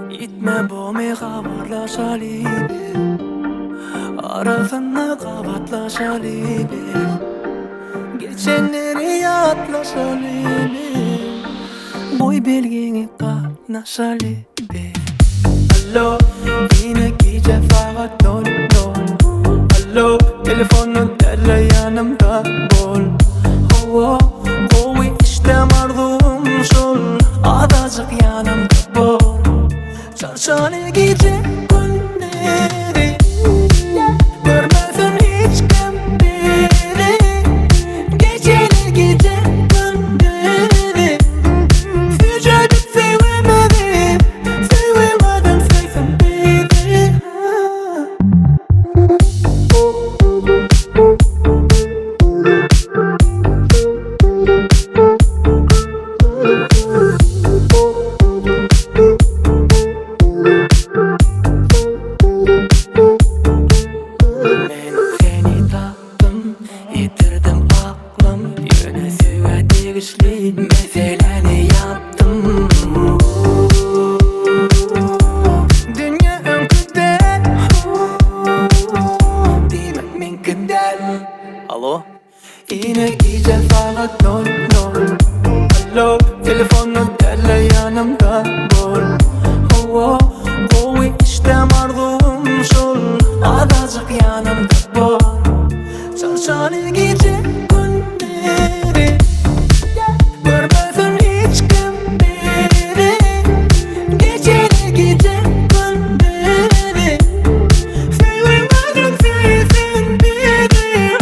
Gitme bomi xabarlashalıydı, arasına qabatlashalıydı, geçenleri yatlashalıydı, boy belgeni qatnashalıydı. Allo, yine gece fakat dol dol. Allo, telefonun derle yanımda bol. Oh, oh, işte mardum şol, adacık yanımda bol. Çarşanı gece günleri, görmezim hiç kimleri. Geceler gece gündüzleri, vücudu sevemedim, sevemedim sevdim beni. Yitirdim aklım, yöne süre değişli meseleni yaptım. Dünya önküden, demek minkiden. Alo, yine gece fakat dol dol. Alo, telefonun derle yanımda bol. Oh, oh, işte mardum şol, adacık yanımda bol. Çarşanı gece günleri, görmezim hiç kimleri. Geceler gece gündüzleri, sevemedim sevdim beni.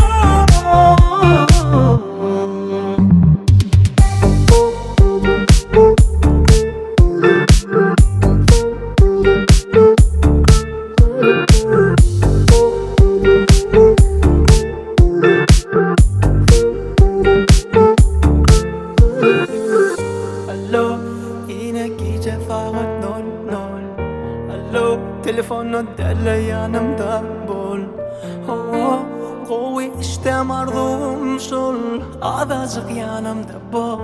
Alo, yine gece fakat dol dol. Alo, telefonun derle yanımda bol. Oh, oh, işte mardum şol, adacık yanımda bol.